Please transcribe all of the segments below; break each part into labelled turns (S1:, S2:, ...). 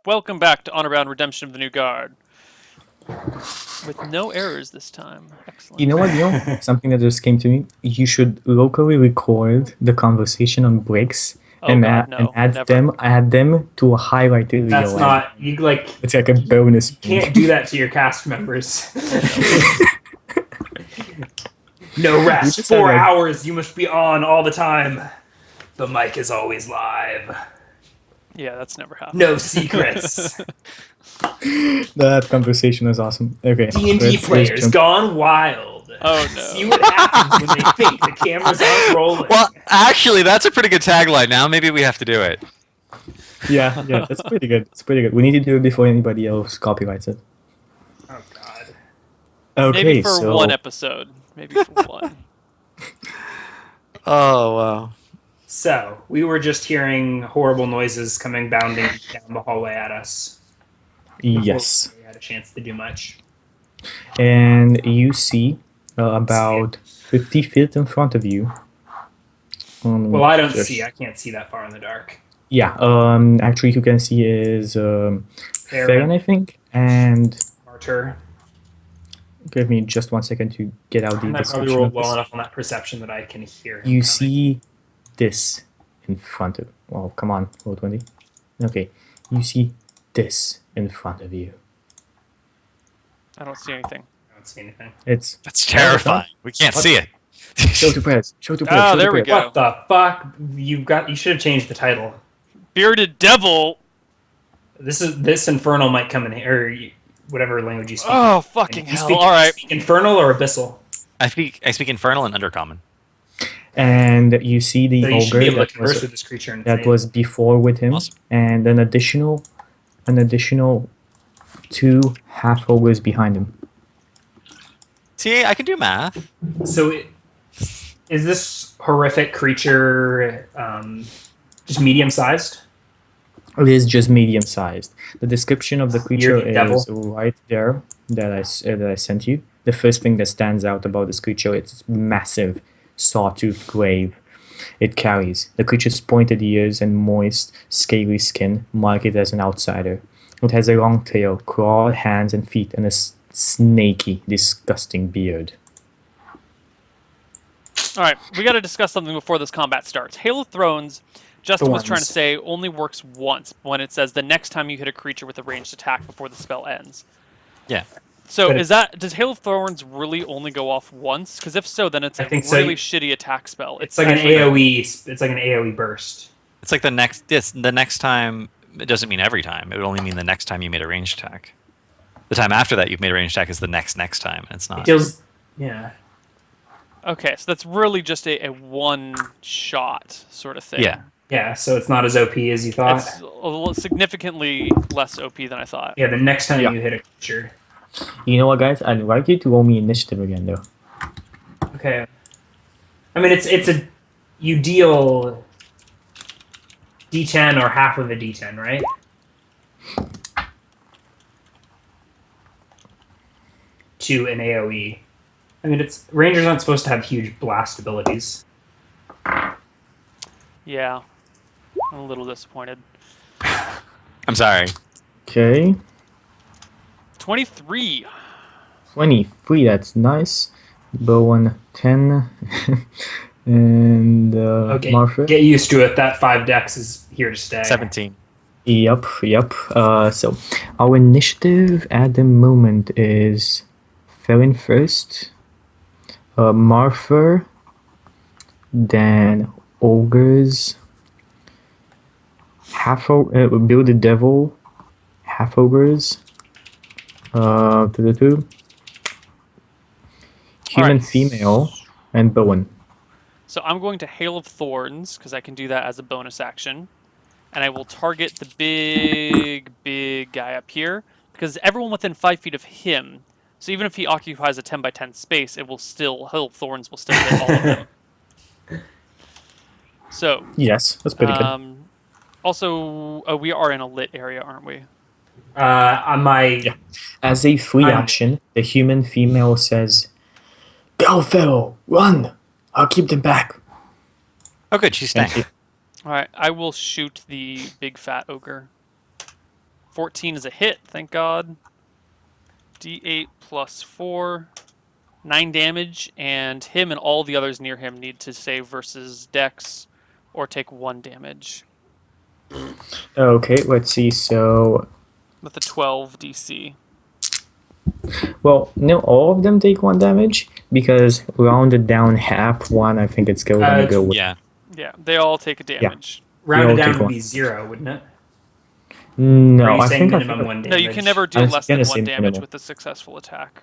S1: Welcome back to Honorbound Redemption of the New Guard. With no errors this time. Excellent.
S2: You know what, Neil? Something that just came to me. You should locally record the conversation on breaks
S1: Oh god,
S2: and
S1: no. Never.
S2: add them to a highlighted
S3: That's
S2: reel.
S3: not you like.
S2: It's like a bonus.
S3: You can't do that to your cast members. No rest.
S2: just
S3: 4
S2: had a-
S3: hours. You must be on all the time. The mic is always live.
S1: Yeah, that's never happened.
S3: No secrets.
S2: That conversation was awesome. Okay.
S3: D&D
S2: let's
S3: players
S2: jump-
S3: gone wild.
S1: Oh no.
S3: See what happens when they think the cameras aren't rolling.
S4: Well, actually, that's a pretty good tagline. Now maybe we have to do it.
S2: Yeah, that's pretty good. It's pretty good. We need to do it before anybody else copyrights it.
S3: Oh god.
S2: Okay,
S1: Maybe for
S2: so
S1: one episode. Maybe for one.
S4: Oh, wow.
S3: So we were just hearing horrible noises coming bounding down the hallway at us.
S2: yes,
S3: We had a chance to do much.
S2: and you see about 50 feet in front of you.
S3: Well, I don't
S2: just-
S3: see. I can't see that far in the dark.
S2: Yeah, actually, you can see is Farron, I think, and
S3: Martyr.
S2: give me just 1 second to get out the
S3: And I probably
S2: description
S3: rolled
S2: of
S3: well
S2: this.
S3: enough on that perception that I can hear him
S2: You
S3: coming.
S2: see this in front of. Oh, come on, roll 20. Okay, you see this in front of you.
S1: I don't see anything.
S3: I don't see anything.
S2: It's
S4: That's terrifying. We can't see it.
S2: show to press. Show to press.
S1: Ah,
S2: show to
S1: there we
S2: press.
S1: go.
S3: What the fuck? You should have changed the title.
S1: Bearded Devil!
S3: This infernal might come in here, or whatever language you speak.
S1: Oh, fucking
S3: You
S1: hell.
S3: speak,
S1: Alright.
S3: speak infernal or abyssal.
S4: I speak Infernal and Undercommon.
S2: And you see the
S3: So you should
S2: ogre
S3: be able to
S2: that
S3: converse with this creature. And
S2: that
S3: say-
S2: was before with him,
S4: Awesome.
S2: and an additional 2 half ogres behind him.
S4: See, I can do math.
S3: So, is this horrific creature just medium sized?
S2: It is just medium sized. The description of the creature
S3: Bearded devil.
S2: is right there that I sent you. The first thing that stands out about this creature is its massive sawtooth glaive it carries. The creature's pointed ears and moist, scaly skin mark it as an outsider. It has a long tail, clawed hands and feet, and a snaky, disgusting beard.
S1: Alright, we gotta discuss something before this combat starts. Hail of Thrones, Justin was trying to
S2: Thorns.
S1: say, only works once when it says the next time you hit a creature with a ranged attack before the spell ends.
S4: Yeah.
S1: So
S3: But
S1: does Hail of Thorns really only go off once? Because if so, then it's
S3: I
S1: a
S3: think so.
S1: really shitty attack spell.
S3: It's like an
S1: actually-
S3: AOE. It's like an AOE burst.
S4: It's like the next time. It doesn't mean every time. It would only mean the next time you made a ranged attack. The time after that you've made a ranged attack is the next time. And it's
S3: It
S4: not.
S3: deals. Yeah.
S1: Okay, so that's really just a one-shot sort of thing.
S4: Yeah.
S3: Yeah. So it's not as OP as you thought.
S1: It's significantly less OP than I thought.
S3: Yeah. The next time
S2: Yeah.
S3: you hit a creature.
S2: You know what, guys? I'd like you to roll me initiative again, though.
S3: Okay. I mean, it's a you deal D10 or half of a D10, right? To an AOE. I mean, it's rangers aren't supposed to have huge blast abilities.
S1: Yeah. I'm a little disappointed.
S4: I'm sorry.
S2: Okay.
S1: 23.
S2: 23, that's nice. Bowen, 10. And
S3: Okay,
S2: Martha?
S3: get used to it. That 5 dex is here to stay.
S4: 17.
S2: Yep. So our initiative at the moment is Felin first, Martha, then Ogres, Build the Devil, half Ogres, human
S1: Alright.
S2: female, and Bowen.
S1: So I'm going to Hail of Thorns, because I can do that as a bonus action. And I will target the big guy up here, because everyone within 5 feet of him, so even if he occupies a 10 by 10 space, it will still, Hail of Thorns will still hit all of them. So,
S2: Yes, that's pretty good.
S1: also, we are in a lit area, aren't we?
S3: On my
S2: Yeah. As a free action, the human female says, "Go, fellow, run! I'll keep them back."
S4: Oh, good. She's
S2: And
S4: staying.
S1: Alright, I will shoot the big fat ogre. 14 is a hit, thank God. D8 plus 4. 9 damage, and him and all the others near him need to save versus Dex or take 1 damage
S2: Okay, let's see. So,
S1: with a 12 DC.
S2: well, no, all of them take 1 damage because rounded down half one. I think it's gonna
S3: it's-
S2: go with.
S4: Yeah.
S1: Yeah, they all take a damage.
S3: Rounded
S2: all
S3: down
S2: take
S3: would
S2: one.
S3: be 0, wouldn't it?
S2: No,
S3: Or are you
S2: I
S3: saying
S2: think
S3: minimum 1 damage?
S1: No, you can never
S2: I
S1: do
S2: was
S1: less than
S2: gonna
S1: 1
S2: say
S1: damage
S2: minimum.
S1: with a successful attack.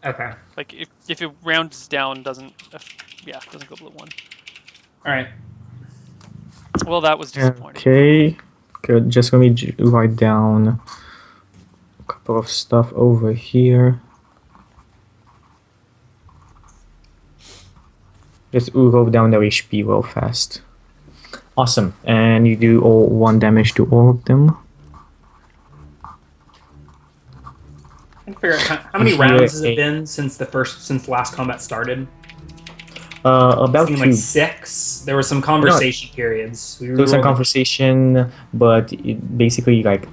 S3: Okay.
S1: Like if it rounds down, doesn't doesn't go below 1.
S3: All right.
S1: Well, that was disappointing.
S2: Okay, good. Just let me write down a couple of stuff over here. Just wrote down their HP real fast. Awesome, and you do all 1 damage to all of them.
S3: I can figure out how many
S2: Here,
S3: rounds has it
S2: eight.
S3: been since last combat started?
S2: About
S3: Something
S2: 2.
S3: like 6. There were some conversation periods.
S2: There was some conversation, but basically, like,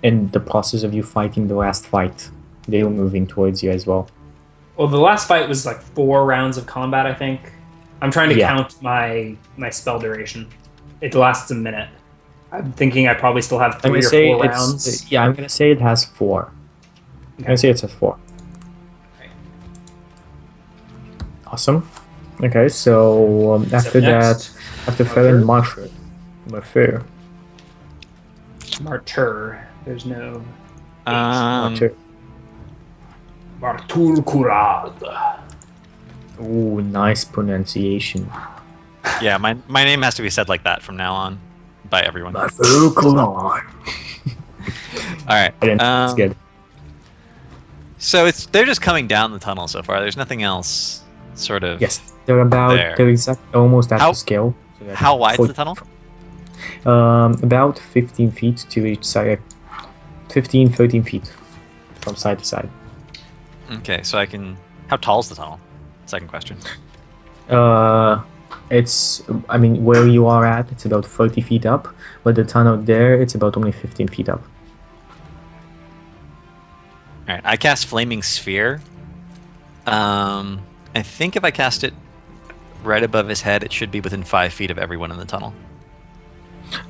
S2: in the process of you fighting the last fight, they were moving towards you as well.
S3: Well, the last fight was like 4 rounds of combat, I think. I'm trying to
S2: Yeah.
S3: count my spell duration. It lasts a minute. I'm thinking I probably still have
S2: I'm
S3: 3
S2: gonna
S3: or
S2: say
S3: 4
S2: it's
S3: rounds.
S2: yeah. I'm gonna say it has 4. I'm gonna say it has 4.
S3: Okay.
S2: Awesome. Okay, so after that, after Felon Martyr.
S3: Martyr. There's no
S2: Martyr.
S3: Martyr Kurad.
S2: Ooh, nice pronunciation.
S4: Yeah, my name has to be said like that from now on by everyone. All right.
S2: That's good.
S4: So they're just coming down the tunnel so far. There's nothing else sort of.
S2: Yes, they're about
S4: There.
S2: they're almost at
S4: How-
S2: the scale. So that's
S4: How wide's
S2: 40
S4: the tunnel?
S2: About 15 feet to each side. 15, 13 feet from side to side.
S4: Okay, so I can. How tall's the tunnel? Second question.
S2: I mean, where you are at, it's about 30 feet up, but the tunnel there, it's about only 15 feet up.
S4: All right, I cast Flaming Sphere. I think if I cast it right above his head, it should be within 5 feet of everyone in the tunnel.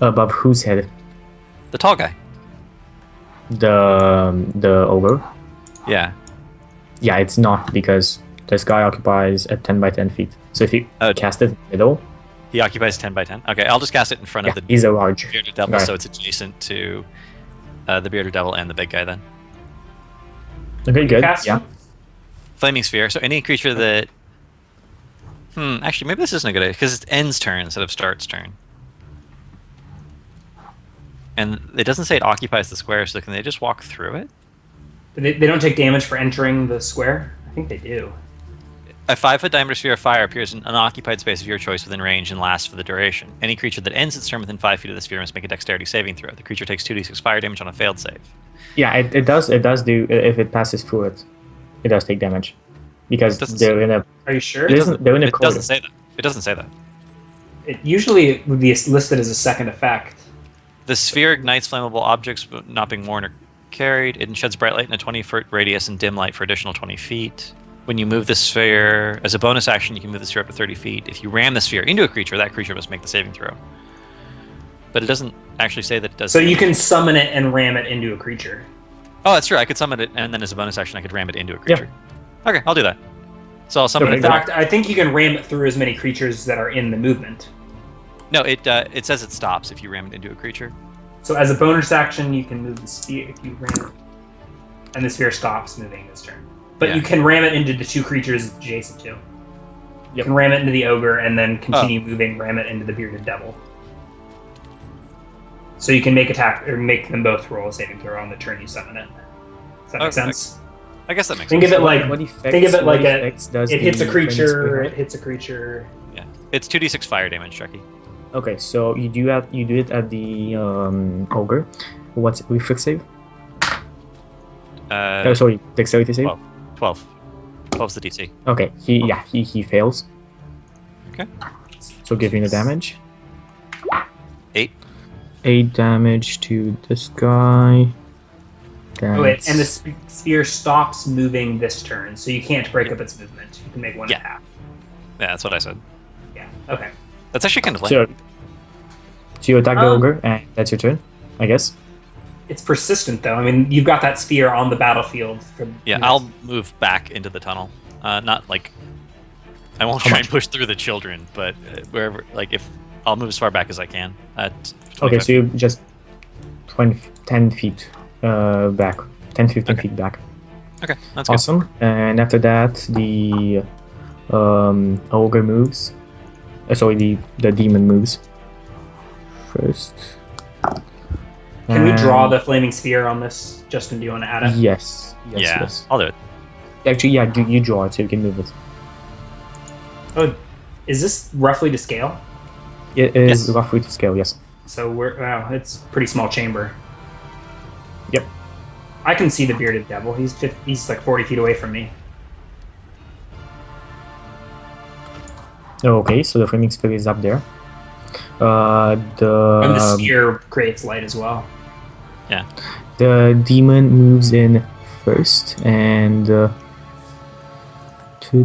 S2: Above whose head?
S4: The tall guy.
S2: The ogre?
S4: Yeah.
S2: Yeah, it's not because this guy occupies at 10 by 10 feet. So if you cast it in the middle,
S4: He occupies 10 by 10. Okay, I'll just cast it in front of the
S2: he's a large
S4: bearded devil,
S2: guy.
S4: so it's adjacent to the bearded devil and the big guy then.
S2: Okay, good.
S3: Cast
S2: Yeah.
S3: him?
S4: Flaming Sphere. So any creature that. Actually, maybe this isn't a good idea because it's ends turn instead of starts turn. And it doesn't say it occupies the square, so can they just walk through it?
S3: They don't take damage for entering the square? I think they do.
S4: A 5-foot diameter sphere of fire appears in an unoccupied space of your choice within range and lasts for the duration. Any creature that ends its turn within 5 feet of the sphere must make a dexterity saving throw. The creature takes 2d6 fire damage on a failed save.
S2: Yeah, it does do, if it passes through it, it does take damage. Because
S4: Doesn't
S2: they're in a...
S3: Are you sure?
S2: They're in a
S4: It
S2: corridor.
S4: doesn't say that. It doesn't say that.
S3: Usually it would be listed as a second effect.
S4: The sphere ignites flammable objects not being worn or carried. It sheds bright light in a 20-foot radius and dim light for additional 20 feet. When you move the sphere, as a bonus action, you can move the sphere up to 30 feet. If you ram the sphere into a creature, that creature must make the saving throw. But it doesn't actually say that it does.
S3: So you can summon it and ram it into a creature.
S4: Oh, that's true. I could summon it, and then as a bonus action, I could ram it into a creature. Okay, I'll do that. So I'll summon
S2: Okay,
S4: it.
S3: In
S2: good.
S3: fact, I think you can ram it through as many creatures that are in the movement.
S4: No, it says it stops if you ram it into a creature.
S3: So as a bonus action, you can move the sphere if you ram it, and the sphere stops moving this turn. But
S4: Yeah.
S3: you can ram it into the 2 creatures it's adjacent to. You can ram it into the ogre and then continue moving, ram it into the bearded devil. So you can make them both roll a saving throw on the turn you summon it. Does that make
S4: Okay.
S3: sense?
S4: I guess that makes
S3: Think
S4: sense.
S3: of it like
S2: What effects,
S3: think of it
S2: what
S3: like a
S2: effects does
S3: it hits a
S2: the
S3: creature,
S2: Flaming
S3: it
S2: Sphere
S3: hits a creature.
S4: Yeah, it's 2d6 fire damage, Chucky.
S2: have? Okay, so you do it at the ogre. What's reflex save? Sorry, dexterity save.
S4: 12. 12's the DC.
S2: Okay, he fails.
S4: Okay.
S2: So give me the damage.
S4: 8.
S2: 8 damage to this guy.
S3: Oh, wait, and the
S2: That's-
S3: sphere stops moving this turn, so you can't break up its movement. You can make one
S4: Yeah.
S3: attack.
S4: Yeah, that's what I said.
S3: Yeah. Okay.
S4: That's actually kind of lame.
S2: so you attack the
S3: Um,
S2: ogre, and that's your turn, I guess.
S3: It's persistent, though. I mean, you've got that sphere on the battlefield. For
S4: Yeah,
S3: you know,
S4: I'll move back into the tunnel. Not like I won't
S2: How
S4: try
S2: much?
S4: and push through the children, but wherever, like if I'll move as far back as I can.
S2: Okay,
S4: 25
S2: so you're just 10 feet back, 10, 15
S4: Okay.
S2: feet back.
S4: Okay, that's good.
S2: Awesome. And after that, the ogre moves. Sorry, the demon moves first.
S3: Can we draw
S2: And-
S3: the flaming sphere on this? Justin, do you want to add it?
S2: Yes. Yes.
S4: Yeah,
S2: Yes.
S4: I'll do it.
S2: Actually, yeah. You draw it so you can move it.
S3: Oh, is this roughly to scale?
S2: It is
S4: Yes.
S2: roughly to scale. Yes.
S3: So wow, it's a pretty small chamber.
S2: Yep.
S3: I can see the bearded devil. He's like 40 feet away from me.
S2: Okay, so the flaming sphere is up there.
S3: And the
S2: The
S3: sphere creates light as well.
S2: the demon moves in first, and to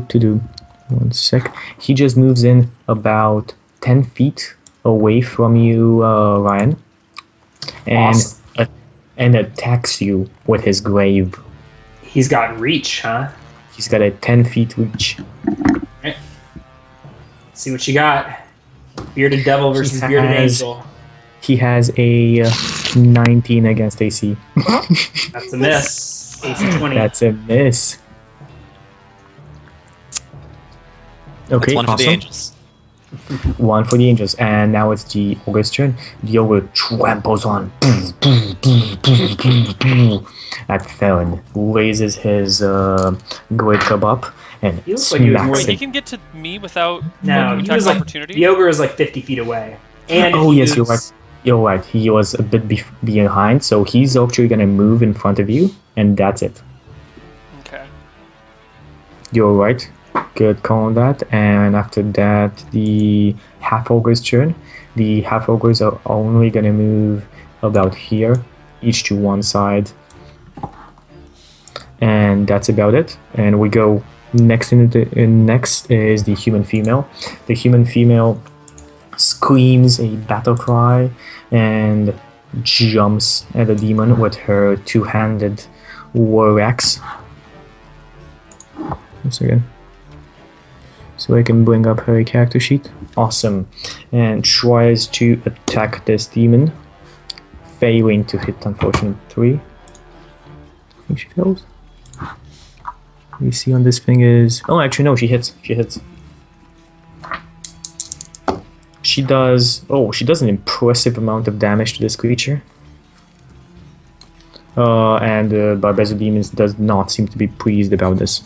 S2: do 1 sec. He just moves in about 10 feet away from you, Ryan, and
S3: Awesome.
S2: and attacks you with his glaive.
S3: He's got reach, huh?
S2: He's got a 10 feet reach.
S3: See what you got. Bearded devil versus bearded
S2: has-
S3: angel.
S2: He has a 19 against AC.
S3: That's a miss. AC 20.
S2: That's a miss.
S4: That's
S2: Okay,
S4: one for the
S2: awesome.
S4: angels.
S2: One for the angels, and now it's the ogre's turn. The ogre tramples on at Felon, raises his great club up, and
S3: He looks like he was more
S2: smacks
S1: Wait, he
S2: him.
S1: can get to me without
S3: No, he
S1: attack
S3: was
S1: of
S3: like
S1: opportunity?
S3: the ogre is like 50 feet away. And if
S2: Oh,
S3: he
S2: yes, you're
S3: moves-
S2: right. You're right. He was a bit behind, so he's actually gonna move in front of you, and that's it.
S1: Okay.
S2: You're right. Good call on that. And after that, the half ogre's turn. The half ogres are only gonna move about here, each to one side, and that's about it. And we go next. Next is the human female. The human female screams a battle cry and jumps at the demon with her two-handed war axe. One second. So I can bring up her character sheet. Awesome. And tries to attack this demon. Failing to hit, unfortunately. I think she fails. You see on this thing is... Oh, actually no, she hits. She hits. She does... Oh, she does an impressive amount of damage to this creature. And Barbezo Demons does not seem to be pleased about this.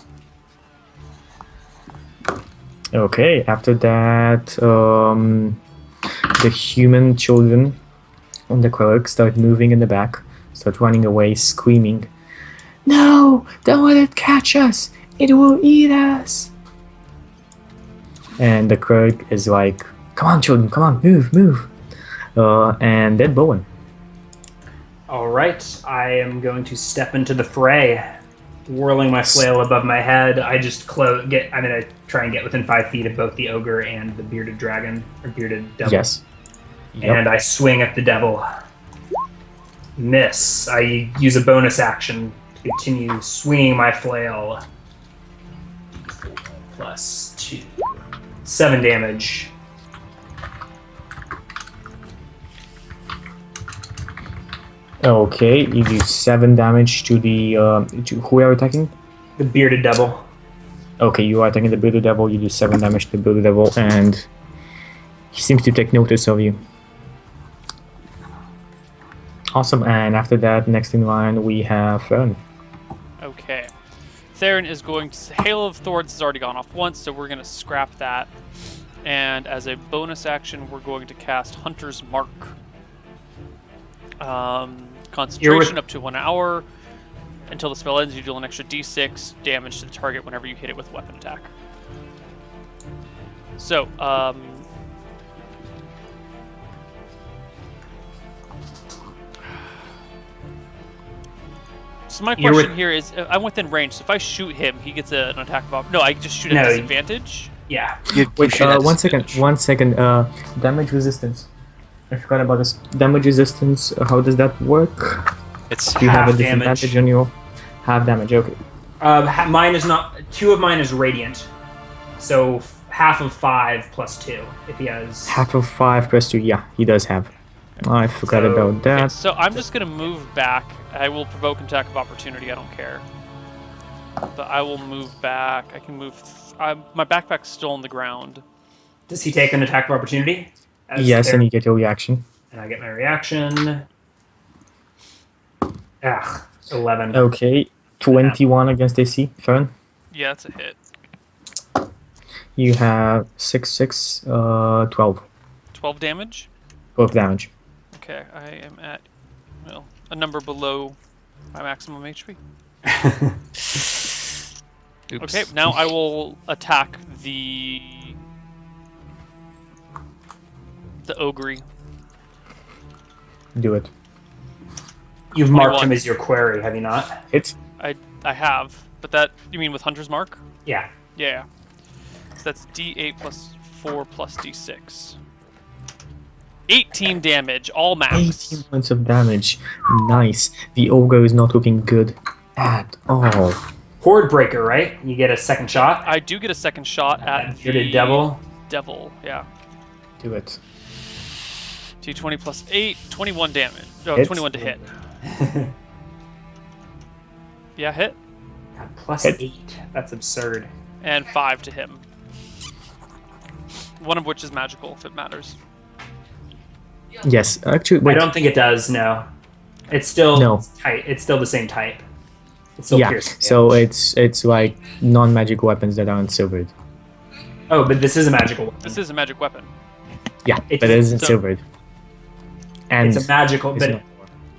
S2: Okay, after that, the human children and the cleric start moving in the back, start running away, screaming, "No! Don't let it catch us! It will eat us!" And the cleric is like, "Come on, children, come on, move, move!" And then Bowen.
S3: All right, I am going to step into the fray, whirling my flail above my head. I just I'm gonna try and get within 5 feet of both the ogre and the bearded dragon or bearded devil.
S2: Yes. Yep.
S3: And I swing at the devil. Miss. I use a bonus action to continue swinging my flail. +2. 7 damage.
S2: Okay, you do 7 damage to the... to who are you attacking?
S3: The bearded devil.
S2: Okay, you are attacking the Builder Devil, you do 7 damage to the Builder Devil, and he seems to take notice of you. Awesome, and after that, next in line, we have Fern.
S1: Okay. Theron is going to... Hail of Thorns has already gone off once, so we're going to scrap that. And as a bonus action, we're going to cast Hunter's Mark. Concentration up to 1 hour. Until the spell ends, you deal an extra d6 damage to the target whenever you hit it with a weapon attack. So, So my
S3: You're
S1: question
S3: with-
S1: here is, I'm within range, so if I shoot him, he gets an attack of no, I just shoot
S3: No,
S1: at
S3: you-
S1: disadvantage.
S3: Yeah.
S4: You
S2: Wait,
S4: shoot at
S2: one second.
S4: disadvantage.
S2: 1 second. Damage resistance. I forgot about this. Damage resistance. How does that work?
S4: It's
S2: Do you have a
S3: Half
S2: disadvantage
S3: damage.
S2: on your half damage? Okay.
S3: Mine is not. 2 of mine is radiant, so half of 5 plus 2 if he has.
S2: Half of 5 plus 2. Yeah, he does have. I forgot
S3: So-
S2: about
S1: Okay,
S2: that.
S1: so I'm just gonna move back. I will provoke an attack of opportunity. I don't care. But I will move back. I can move. My backpack's still on the ground.
S3: Does he take an attack of opportunity? As
S2: Yes,
S3: their-
S2: and you get your reaction.
S3: and I get my reaction. 11.
S2: Okay. 21 against AC. Fern.
S1: Yeah, that's a hit.
S2: You have 12.
S1: 12 damage.
S2: 12 damage.
S1: Okay, I am at a number below my maximum HP.
S4: Oops.
S1: Okay, now I will attack the ogre.
S2: Do it.
S3: You've marked
S1: 21.
S3: him as your query, have you not?
S2: Hit.
S1: I have, but that you mean with Hunter's Mark?
S3: Yeah.
S1: Yeah. So that's D8 plus 4 plus D6. 18 damage, all max.
S2: 18 points of damage. Nice. The ogre is not looking good at all.
S3: Horde Breaker, right? You get a second shot.
S1: I do get a second shot at
S3: That
S1: the
S3: bearded devil.
S1: Devil, yeah.
S2: Do it.
S1: D20 plus 8, 21 damage. Oh,
S2: Hits.
S1: 21 to hit. Yeah, hit.
S3: God, plus
S2: Hit.
S3: 8. That's absurd.
S1: And 5 to him. One of which is magical, if it matters.
S2: Yes. Actually, wait.
S3: I don't think it does, no. It's still
S2: No.
S3: tight. It's still the same type. It's still
S2: Yeah.
S3: piercing
S2: So
S3: damage.
S2: it's like non-magic weapons that aren't silvered.
S3: Oh, but this is a magical weapon.
S1: This is a magic weapon.
S2: Yeah,
S3: It
S2: but it isn't
S1: so-
S2: silvered. And
S3: It's a magical,
S2: it's
S3: but
S2: not-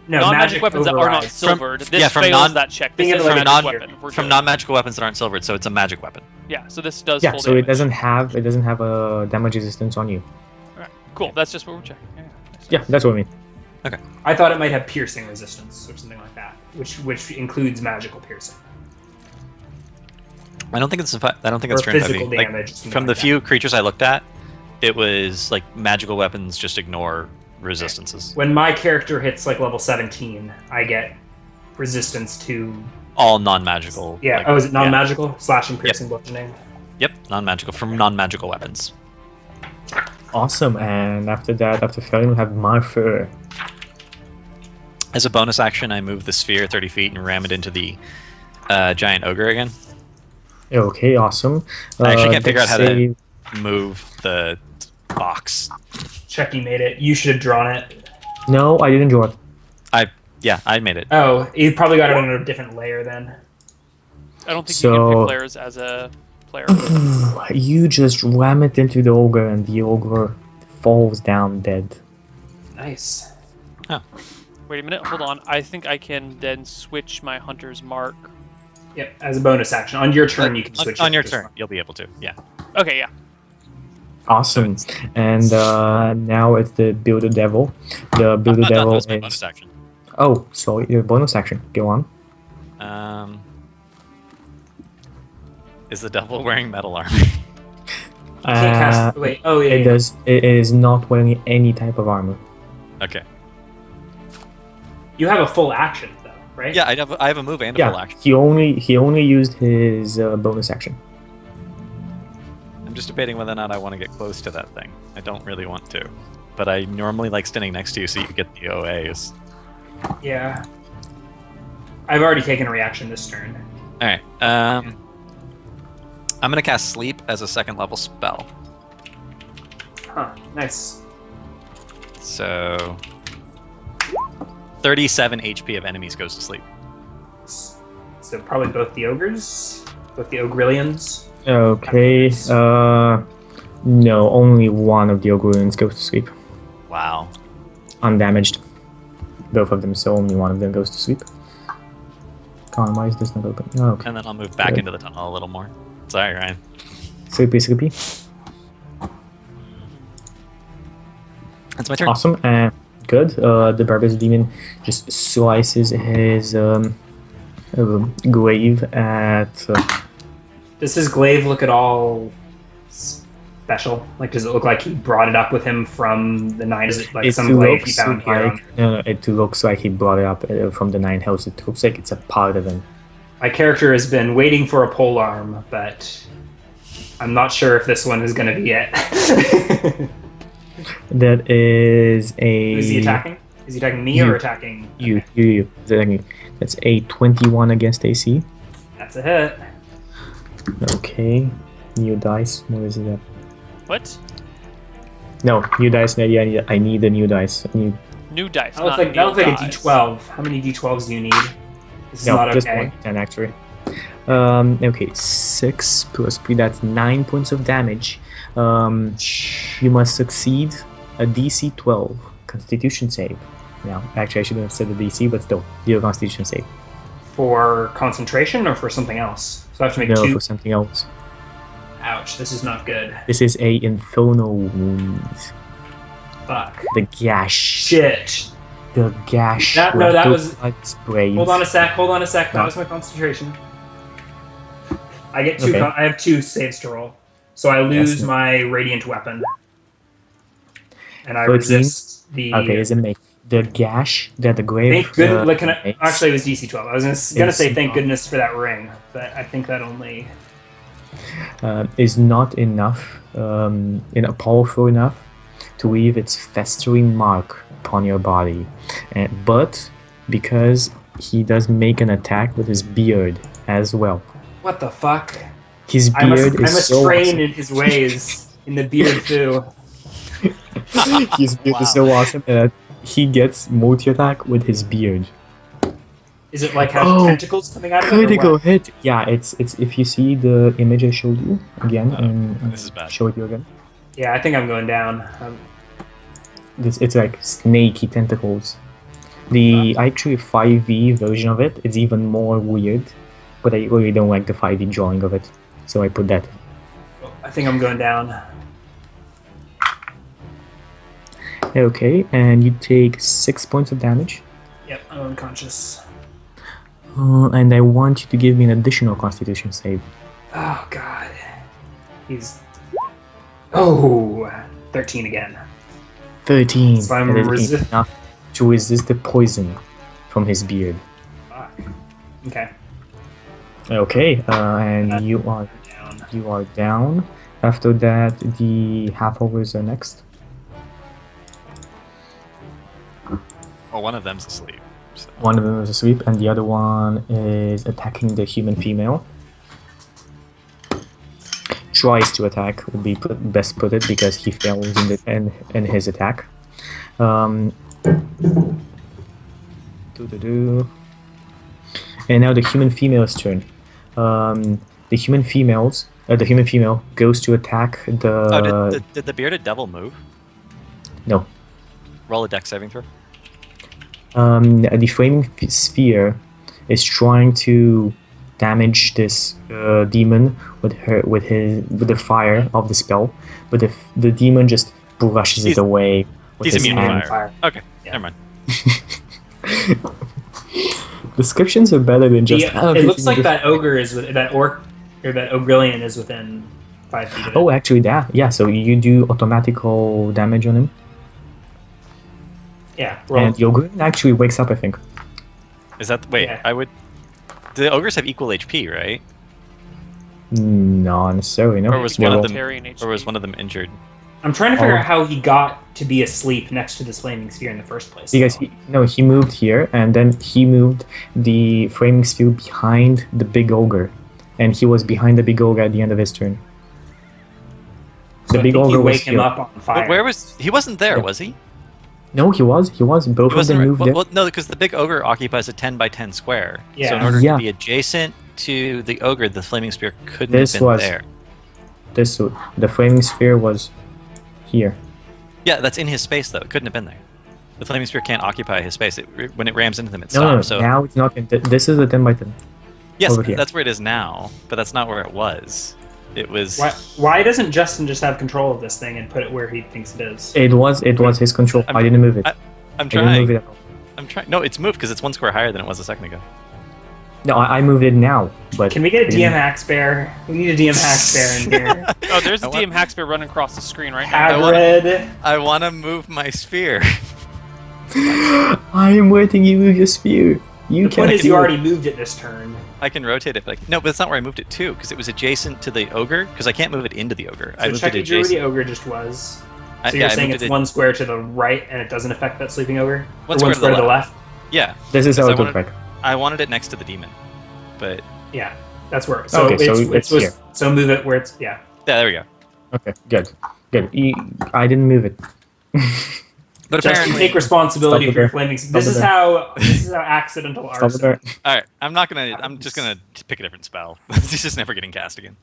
S3: no,
S1: Non-magic
S3: magic
S1: weapons that are not
S3: overrides.
S1: silvered. This
S4: yeah, from
S1: fails
S4: non-
S1: that check.
S3: Think
S1: This
S3: of
S1: is
S3: it
S1: a
S3: like
S1: magic
S3: a-
S1: weapon. We're
S4: From
S1: good.
S4: non-magical weapons that aren't silvered, so it's a magic weapon.
S1: Yeah, so this does
S2: yeah.
S1: full
S2: So
S1: damage.
S2: it doesn't have a damage resistance on you.
S1: Alright, cool. That's just what we're checking. Yeah, nice.
S2: Yeah, that's what I mean.
S3: I thought it might have piercing resistance or something like that, which includes magical piercing.
S4: I don't think it's
S3: Or
S4: strength heavy.
S3: physical
S4: Like,
S3: damage. something
S4: from
S3: like
S4: the
S3: that.
S4: few creatures I looked at, it was like magical weapons just ignore resistances.
S3: When my character hits like level 17, I get resistance to
S4: All non-magical.
S3: yeah.
S4: like-
S3: Oh, is it non-magical? Slashing, piercing, bludgeoning.
S4: Yep, non-magical from non-magical weapons.
S2: Awesome. And after that, after Felin, we have Marfer.
S4: As a bonus action, I move the sphere 30 feet and ram it into the giant ogre again.
S2: Okay, awesome.
S4: I actually can't figure out
S2: dex
S4: how to-
S2: save-
S4: Move the box.
S3: Chucky made it. You should have drawn it.
S2: No, I didn't draw it.
S4: Yeah, I made it.
S3: Oh, you probably got it on a different layer then.
S1: I don't think you can
S2: So-
S1: pick players as a player.
S2: You just ram it into the ogre, and the ogre falls down dead.
S3: Nice.
S1: Wait a minute, hold on. I think I can then switch my Hunter's Mark.
S3: Yep. As a bonus action on your turn, you can switch
S4: on
S3: it.
S4: your
S3: Just-
S4: turn. You'll be able to. Yeah.
S1: Okay, yeah.
S2: Awesome. And now it's the Builder Devil. The
S4: I'm
S2: Builder
S4: not done. That
S2: Devil
S4: was my
S2: is.
S4: bonus action.
S2: Oh, sorry, your bonus action. Go on.
S4: Is the devil wearing metal armor?
S3: You can't cast. Wait. Oh yeah.
S2: It
S3: yeah.
S2: does. It is not wearing any type of armor.
S4: Okay.
S3: You have a full action though, right?
S4: Yeah, I have a move and a full
S2: Yeah,
S4: action.
S2: he only used his bonus action.
S4: I'm just debating whether or not I want to get close to that thing. I don't really want to, but I normally like standing next to you so you get the OAs.
S3: Yeah. I've already taken a reaction this turn.
S4: All right. I'm gonna cast Sleep as a second level spell.
S3: Huh. Nice.
S4: So 37 HP of enemies goes to sleep.
S3: So probably both the ogres, both the ogrillions.
S2: Okay. No, only one of the Ogurians goes to sleep,
S4: Wow.
S2: undamaged. Both of them, so only one of them goes to sleep. Come on, why is this not open? Oh, okay.
S4: And then I'll move back
S2: Good.
S4: into the tunnel a little more. Sorry, Ryan.
S2: Sleepy, sleepy.
S4: That's my turn.
S2: Awesome. Good. The Barbarous Demon just slices his glaive at.
S3: Does his glaive look at all special? Like, does it look like he brought it up with him from the 9? Is it like
S2: It
S3: some glaive he
S2: looks
S3: found here?
S2: like no, it looks like he brought it up from the 9 house. It looks like it's a part of him.
S3: My character has been waiting for a pole arm, but I'm not sure if this one is going to be it.
S2: That is a.
S3: Is he attacking? Is he attacking me or attacking?
S2: You.
S3: Okay.
S2: You. That's a 21 against AC.
S3: That's a hit.
S2: Okay. New dice. What is it? At?
S1: What?
S2: No, new dice. No, yeah, I need a new dice.
S1: New dice.
S3: That looks like a D12. How many D12s do you need? This is
S2: No,
S3: not
S2: just
S3: okay.
S2: one. 10 actually. Okay, 6 plus 3. That's 9 points of damage. You must succeed a DC 12 Constitution save. Now, actually, I shouldn't have said the DC, but still, do a Constitution save.
S3: For concentration or for something else? So I have to make
S2: No,
S3: 2.
S2: for something else.
S3: Ouch, this is not good.
S2: This is a infernal wounds.
S3: Fuck.
S2: The gash.
S3: Shit.
S2: The gash.
S3: That was-
S2: Sprays.
S3: Hold on a sec. That
S2: No.
S3: was my concentration. I get 2.
S2: Okay.
S3: I have 2 saves to roll. So I lose
S2: Yes.
S3: my radiant weapon. And I
S2: 13?
S3: resist the...
S2: Okay, is it make the gash that the grave?
S3: Thank goodness. Like,
S2: makes
S3: actually, it was DC 12. I was gonna
S2: It's
S3: say thank
S2: not.
S3: goodness for that ring, but I think that only...
S2: is not enough, powerful enough to leave its festering mark upon your body. But because he does make an attack with his beard as well.
S3: What the fuck?
S2: His
S3: I
S2: beard
S3: must
S2: is so
S3: train
S2: awesome.
S3: in his ways, in the beard too.
S2: His beard is so awesome that he gets multi-attack with his beard.
S3: Is it like have
S2: Oh,
S3: tentacles coming out of it? or
S2: Critical
S3: what?
S2: hit! Yeah, it's if you see the image I showed you again, and
S4: this is bad.
S2: show it you again.
S3: Yeah, I think I'm going down.
S2: It's like snaky tentacles. The actually 5e version of it is even more weird, but I really don't like the 5e drawing of it, so I put that.
S3: I think I'm going down.
S2: Okay, and you take 6 points of damage,
S3: Yep, I'm unconscious.
S2: and I want you to give me an additional Constitution save.
S3: Oh god. He's... Oh! 13 again.
S2: 13.
S3: So I'm
S2: That is
S3: resist-
S2: enough to resist the poison from his beard.
S3: Fuck. Okay.
S2: Okay, and you
S3: Down.
S2: are down. After that, the half-overs are next.
S4: Well, one of them's asleep. So.
S2: One of them is asleep, and the other one is attacking the human female. Tries to attack would be best put it because he fails in his attack. Doo-doo-doo. And now the human female's turn. The human female goes to attack the.
S4: Oh, did the bearded devil move?
S2: No.
S4: Roll a dex saving throw.
S2: The flaming sphere is trying to damage this demon with the fire of the spell, but the demon just brushes it away with
S4: He's
S2: his
S4: immune to
S2: hand.
S4: fire. Okay,
S3: Yeah.
S4: never mind.
S2: Descriptions are better than just.
S3: It looks like that ogre is with that orc or that ogrillion is within 5 feet of it.
S2: Oh, actually, yeah. So you do automatical damage on him,
S3: Yeah. Roll.
S2: and the ogre actually wakes up. I think.
S4: Is that wait?
S3: Yeah.
S4: I would. The ogres have equal HP, right?
S2: Not necessarily. No.
S4: Or was
S2: They're
S4: one of
S2: all-
S4: them?
S1: Vegetarian HP.
S4: Or was one of them injured?
S3: I'm trying to figure
S2: Oh.
S3: out how he got to be asleep next to this flaming sphere in the first place.
S2: Because he moved here, and then he moved the flaming sphere behind the big ogre, and he was behind the big ogre at the end of his turn.
S3: So
S2: The
S3: I
S2: big
S3: think you
S2: ogre was
S3: wake him
S2: here.
S3: up on fire.
S4: But where was he? Wasn't there,
S2: Yeah.
S4: was he?
S2: No, he was. Both
S4: He
S2: of them
S4: wasn't.
S2: moved there.
S4: Well, no, because the big ogre occupies a 10 by 10 square. So in
S3: Yeah.
S4: order
S2: Yeah.
S4: to be adjacent to the ogre, the flaming spear couldn't
S2: This
S4: have been
S2: was-
S4: there.
S2: The flaming sphere was here.
S4: Yeah, that's in his space though. It couldn't have been there. The flaming spear can't occupy his space. When it rams into them, it
S2: No,
S4: stops.
S2: no,
S4: So
S2: now it's not. This is a 10 by 10.
S4: yes,
S2: over here.
S4: that's where it is now. But that's not where it was. It was.
S3: Why doesn't Justin just have control of this thing and put it where he thinks it is?
S2: It was his control. I didn't move it.
S4: I'm
S2: I didn't move
S4: trying.
S2: it at all.
S4: I'm trying. No, it's moved because it's 1 square higher than it was a second ago.
S2: No, I moved it now, but
S3: Can we get a DM Hax Bear? We need a DM Hax Bear in here.
S1: Oh, there's a
S4: I want-
S1: DM Haxbear running across the screen right now.
S3: Hagrid.
S4: I want to move my sphere.
S2: I am waiting. You move your spear. You
S3: The
S2: can.
S3: point is, you already moved it this turn.
S4: I can rotate it, but no, but that's not where I moved it to, because it was adjacent to the ogre. Because I can't move it into the ogre. I
S3: So
S4: moved
S3: check
S4: it
S3: each where the
S4: adjacent.
S3: ogre just was.
S4: I-
S3: So
S4: yeah,
S3: you're
S4: I
S3: saying
S4: moved
S3: it's
S4: it-
S3: one square to the right, and it doesn't affect that sleeping ogre?
S4: One
S3: Or
S4: square
S3: one
S4: to
S3: square
S4: the
S3: to the left?
S4: Yeah,
S2: This is
S4: because
S2: how
S4: I
S2: it looks
S4: wanted,
S2: like.
S4: I wanted it next to the demon, but
S3: Yeah, that's where. So
S2: Okay, so
S3: it's
S2: it's
S3: supposed-
S2: here.
S3: So move it where it's. Yeah.
S4: yeah, there we go.
S2: Okay, good. I didn't move it.
S4: But
S3: Just
S4: apparently,
S3: take responsibility
S2: Stop
S3: for your
S2: it
S3: flaming.
S2: Stop
S3: This
S2: it
S3: is
S2: there.
S3: how. This is how accidental
S2: Stop it
S3: arson.
S2: there.
S4: all right, I'm just gonna pick a different spell. This is just never getting cast again.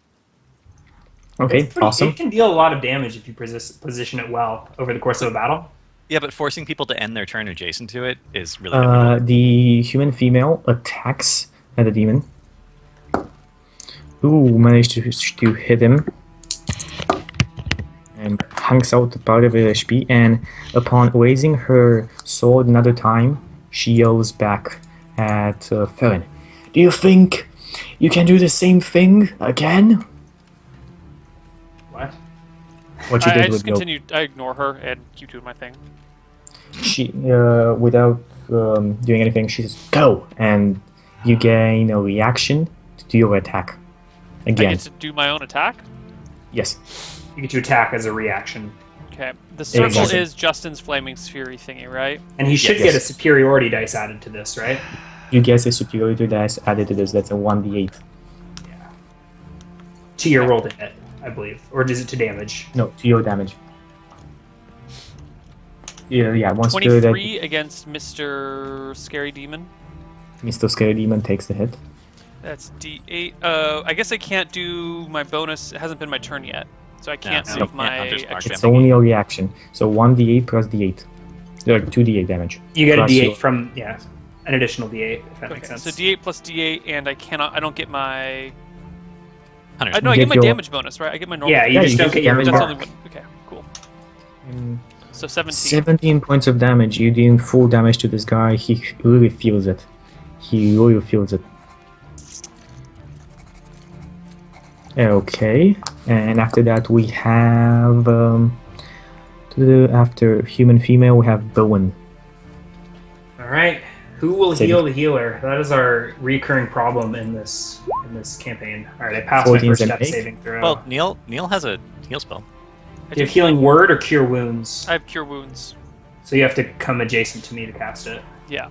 S2: Okay,
S3: It's pretty-
S2: awesome.
S3: It can deal a lot of damage if you position it well over the course of a battle.
S4: Yeah, but forcing people to end their turn adjacent to it is really difficult.
S2: The human female attacks at the demon. Ooh, managed to hit him. And hangs out part of her HP, and upon raising her sword another time, she yells back at Farron. Do you think you can do the same thing again?
S3: What?
S2: What you
S1: I
S2: did
S1: just
S2: with your
S1: continue. I ignore her and keep doing my thing.
S2: she without doing anything, she says go, and you gain a reaction to do your attack
S1: I
S2: again.
S1: get to do my own attack.
S2: Yes.
S3: You get to attack as a reaction,
S1: Okay. The circle
S2: Exactly.
S1: is Justin's flaming sphere thingy, right?
S3: and he should
S2: Yes.
S3: get a superiority dice added to this, right?
S2: You get a superiority dice added to this. That's a 1d8.
S3: To your roll to hit, I believe, or is it to damage?
S2: No, to your damage. Yeah. Once the
S1: 23 against Mr. Scary Demon.
S2: Mr. Scary Demon takes the hit.
S1: That's D8. I guess I can't do my bonus. It hasn't been my turn yet, so I can't
S4: so
S1: save
S4: you can't
S1: my.
S4: Hunter's Mark
S2: It's
S4: damage.
S2: only a reaction. So 1d8 plus d8. 2d8 damage.
S3: You get a
S2: Plus
S3: D8
S2: your-
S3: from an additional D8 if that makes
S1: Okay,
S3: sense.
S1: so D8 plus D8, and I cannot. I don't get my.
S4: Hunter's
S1: No, I
S2: get
S1: get my
S2: your-
S1: damage bonus, right? I get my normal.
S3: Yeah, you
S2: Yeah,
S3: just
S2: you
S3: don't
S2: get
S3: get your
S2: damage
S1: That's
S3: mark.
S1: only one. Okay, cool.
S2: Mm,
S1: So 17.
S2: 17 points of damage. You're doing full damage to this guy. He really feels it. He really feels it. Okay, and after that we have after human female we have Bowen.
S3: All right, who will
S2: Save
S3: heal the healer? That is our recurring problem in this campaign. All right, I passed my
S2: 14's
S3: first
S2: an
S3: step
S2: 8.
S3: saving throw.
S4: Well, Neil has a heal spell.
S3: Do you have healing word or cure wounds?
S1: I have cure wounds.
S3: So you have to come adjacent to me to cast it.
S1: Yeah.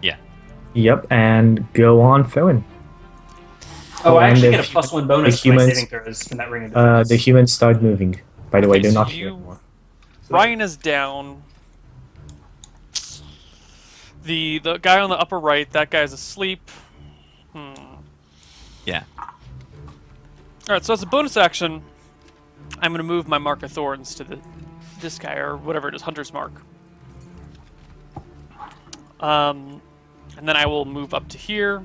S2: Yep, and go on, Farron.
S3: Oh, I
S2: and
S3: actually
S2: the
S3: get a +1 bonus
S2: the
S3: to my
S2: humans-
S3: saving throws from that ring of
S2: The
S3: defense.
S2: humans start moving. By the way,
S1: Okay,
S2: they're
S1: so
S2: not here
S1: you-
S2: anymore.
S1: Ryan is down. The guy on the upper right, that guy's asleep.
S4: Yeah.
S1: Alright, so as a bonus action, I'm gonna move my Mark of Thorns to this guy, or whatever it is, Hunter's Mark. And then I will move up to here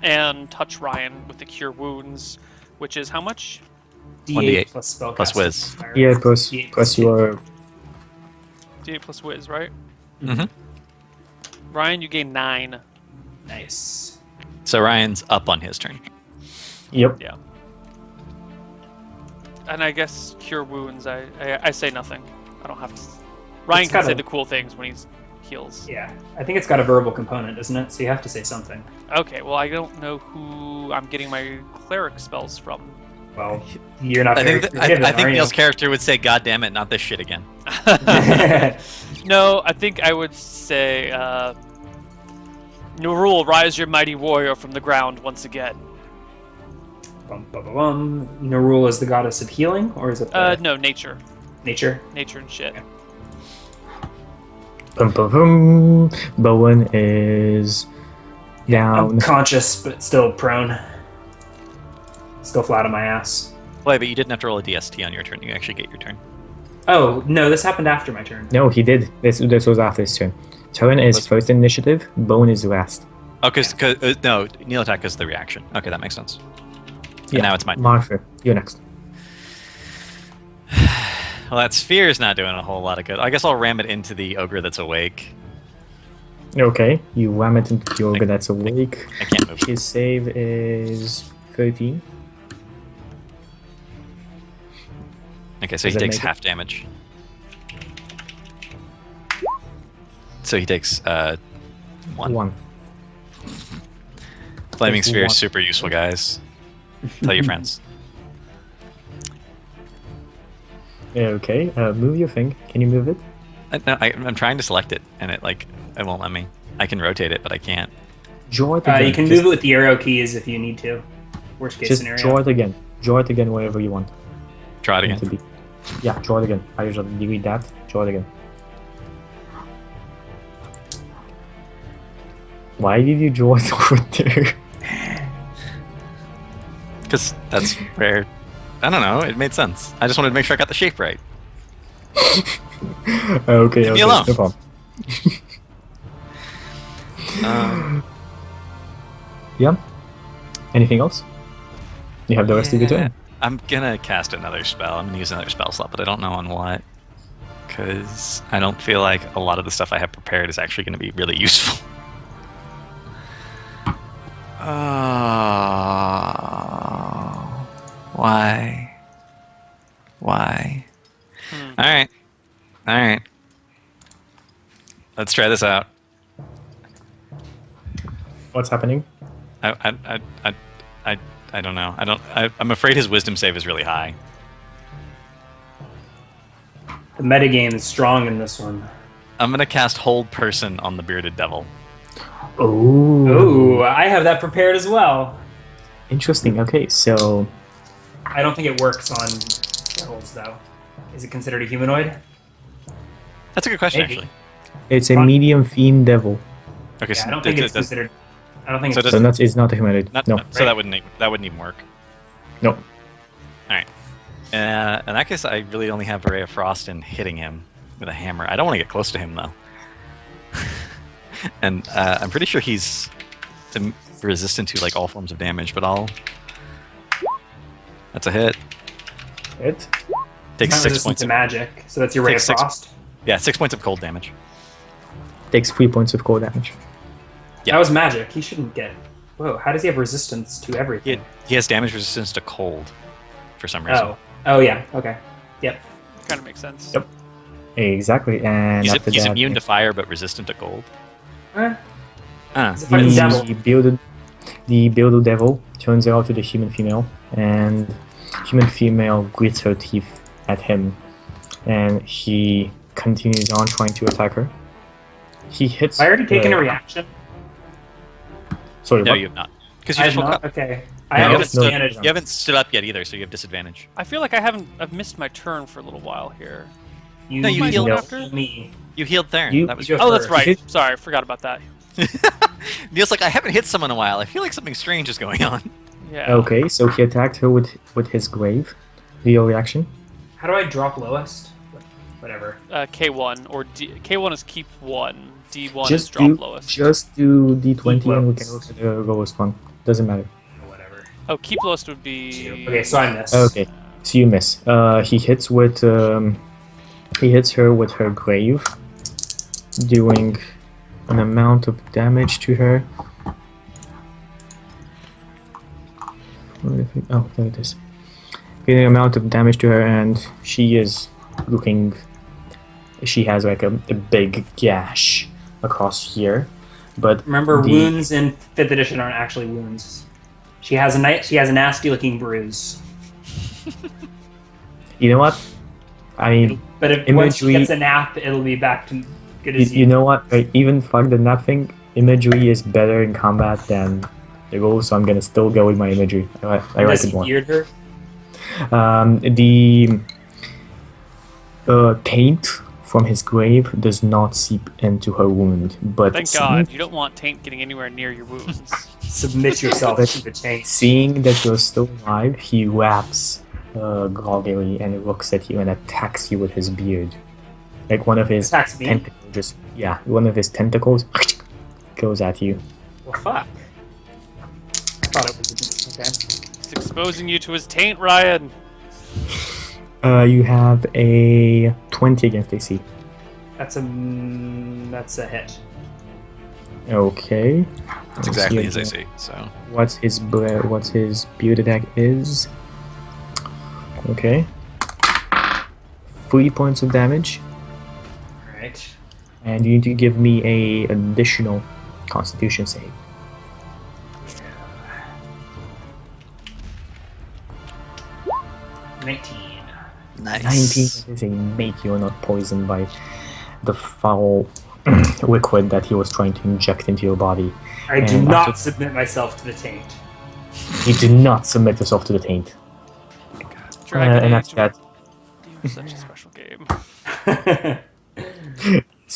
S1: and touch Ryan with the Cure Wounds, which is how much?
S3: D8 plus spell
S4: plus
S3: casting.
S4: whiz.
S2: Yeah, plus
S3: D8
S2: plus your
S1: D8 plus Wiz, right?
S4: Mhm.
S1: Ryan, you gain 9.
S3: Nice.
S4: So Ryan's up on his turn.
S2: yep.
S1: Yeah. And I guess Cure Wounds, I say nothing. I don't have to. Ryan
S3: It's
S1: can
S3: gotta-
S1: say the cool things when he heals.
S3: Yeah, I think it's got a verbal component, doesn't it? So you have to say something.
S1: Okay, well, I don't know who I'm getting my cleric spells from.
S3: Well, you're not
S4: I
S3: very
S4: think
S3: forgiving,
S4: I think
S3: are you?
S4: Neil's character would say, "God damn it, not this shit again."
S1: No, I think I would say, Nurul, rise your mighty warrior from the ground once again.
S3: Bum, bum, bum, bum. Nurul is the goddess of healing, or is it the
S1: No, nature.
S3: nature?
S1: Nature and shit.
S2: Bum, bum, bum. Bowen is down.
S3: Unconscious, but still prone. Still flat on my ass.
S4: Wait, but you didn't have to roll a DST on your turn. You actually get your turn.
S3: Oh, no, this happened after my turn.
S2: No, he did. This was after his turn. Turn is
S4: Was-
S2: first initiative. Bowen is last.
S4: Oh, because no, Neil attack is the reaction. Okay, that makes sense. And now it's my turn.
S2: Martha, you're next.
S4: Well, that sphere is not doing a whole lot of good. I guess I'll ram it into the ogre that's awake.
S2: Okay, you ram it into the ogre that's awake.
S4: I can't move.
S2: His save is 13.
S4: Okay, so
S2: Does
S4: he
S2: that
S4: takes
S2: make it?
S4: half damage. So he takes 1.
S2: 1.
S4: Flaming
S2: Takes
S4: Sphere is
S2: 1.
S4: super useful, guys. Tell your friends.
S2: Okay, move your thing. Can you move it?
S4: No, I'm trying to select it, and it won't let me. I can rotate it, but I can't.
S2: Draw it again.
S3: You can move it with the arrow keys if you need to. Worst case
S2: Just
S3: scenario.
S2: draw it again. Draw it again wherever you want.
S4: Try it
S2: it to
S4: again.
S2: be. Yeah, draw it again. I usually delete that. Draw it again. Why did you draw it over there?
S4: Because that's where. I don't know. It made sense. I just wanted to make sure I got the shape right.
S2: Okay,
S4: Leave me
S2: okay,
S4: alone.
S2: no problem. Yeah. Anything else? You have the rest of your turn.
S4: I'm gonna cast another spell. I'm gonna use another spell slot, but I don't know on what. Because I don't feel like a lot of the stuff I have prepared is actually gonna be really useful. Oh, why? Why? All right, all right. Let's try this out.
S2: What's happening?
S4: I don't know. I'm afraid his wisdom save is really high.
S3: The metagame is strong in this one.
S4: I'm gonna cast Hold Person on the bearded devil.
S2: Oh.
S3: Oh, I have that prepared as well.
S2: Interesting. Okay, so
S3: I don't think it works on devils, though. Is it considered a humanoid?
S4: That's a good question,
S3: Maybe.
S4: actually.
S2: it's a
S3: Fun.
S2: medium theme devil.
S4: Okay,
S3: Yeah,
S4: so
S3: I don't think it's
S4: does-
S3: considered. I don't think
S4: So
S3: it's.
S2: So it's not a humanoid.
S4: not-
S2: No.
S4: so that wouldn't even work.
S2: No.
S4: All right. In that case, I really only have a Ray of Frost and hitting him with a hammer. I don't want to get close to him though. And I'm pretty sure he's resistant to like all forms of damage, but I'll. That's a hit.
S2: It.
S4: Takes
S3: not
S4: 6
S3: resistant
S4: points.
S3: to magic, so that's your ray of
S4: Takes six-
S3: frost.
S4: Yeah, 6 points of cold damage.
S2: Takes 3 points of cold damage.
S4: Yeah.
S3: That was magic. He shouldn't get. Whoa! How does he have resistance to
S4: He,
S3: everything?
S4: he has damage resistance to cold, for some reason.
S3: Oh. Oh yeah. Okay. Yep.
S1: Kind of makes sense.
S2: Yep. Exactly. And after
S4: He's
S2: that,
S4: immune to fire but resistant to cold.
S3: Eh,
S4: Ah,
S3: he's a fucking devil.
S2: the bearded devil turns out to the human female, and human female grits her teeth at him, and he continues on trying to attack her. He hits.
S3: I already taken
S2: the-
S3: a reaction.
S2: Sorry,
S4: no,
S2: what?
S4: you have not. Because you
S3: I
S4: just
S3: have
S4: woke
S3: not.
S4: up.
S3: Okay.
S2: No,
S3: I have
S2: no,
S3: disadvantage.
S4: You haven't stood up yet either, so you have disadvantage.
S1: I feel like I've missed my turn for a little while here.
S3: You,
S4: No, you
S1: Am I
S4: healed
S1: going
S2: no.
S1: after?
S3: me.
S4: You healed Theron.
S2: You-
S4: That was
S3: you
S1: Oh, that's
S3: first.
S1: right. Sorry, I forgot about that.
S4: Neil's like, I haven't hit someone in a while. I feel like something strange is going on.
S1: Yeah.
S2: Okay, so he attacked her with his glaive. Your reaction?
S3: How do I drop lowest? Whatever.
S1: K1 or K1 is keep 1. D1 is
S2: Just
S1: drop
S2: do
S1: lowest.
S2: D20 and we can
S3: lowest.
S2: look at the lowest one. Doesn't matter.
S3: Whatever.
S1: Oh, keep lowest would be.
S3: Okay, so I miss.
S2: Okay, so you miss. He hits with he hits her with her glaive, doing an amount of damage to her. Oh, there it is. Doing an amount of damage to her, and she is looking. She has like a big gash across here, but
S3: Remember,
S2: the-
S3: wounds in 5th edition aren't actually wounds. She has a nasty looking bruise.
S2: You know what? I mean,
S3: But if once she
S2: Imagery-
S3: gets a nap, it'll be back to good
S2: you,
S3: as
S2: you know what? Like, even fuck the nap thing. Imagery is better in combat than the roll, so I'm gonna still go with my imagery. I like
S3: Does
S2: it
S3: he
S2: more.
S3: beard her?
S2: The taint from his grave does not seep into her wound, but
S1: Thank God. You don't want taint getting anywhere near your wounds.
S3: Submit yourself to the chain.
S2: seeing that you're still alive, he raps groggily and looks at you and attacks you with his beard. Like one of his
S3: Attacks me?
S2: tentacles, one of his tentacles goes at you.
S3: Well, fuck. I thought it was okay.
S1: He's exposing you to his taint, Ryan.
S2: You have a 20 against AC.
S3: That's a hit.
S2: Okay.
S4: That's
S2: Let's
S4: exactly
S2: see
S4: his
S2: again
S4: AC. So
S2: What's his build attack is? Okay. 3 points of damage,
S3: All right.
S2: and you need to give me a additional Constitution save.
S3: 19.
S2: 19
S4: nice.
S2: is a make you are not poisoned by the foul liquid that he was trying to inject into your body.
S3: I do
S2: And
S3: not
S2: after-
S3: submit myself to the taint.
S2: You do not submit yourself to the taint.
S1: Dragon
S2: and
S1: Age.
S2: after that,
S1: You're such a special game.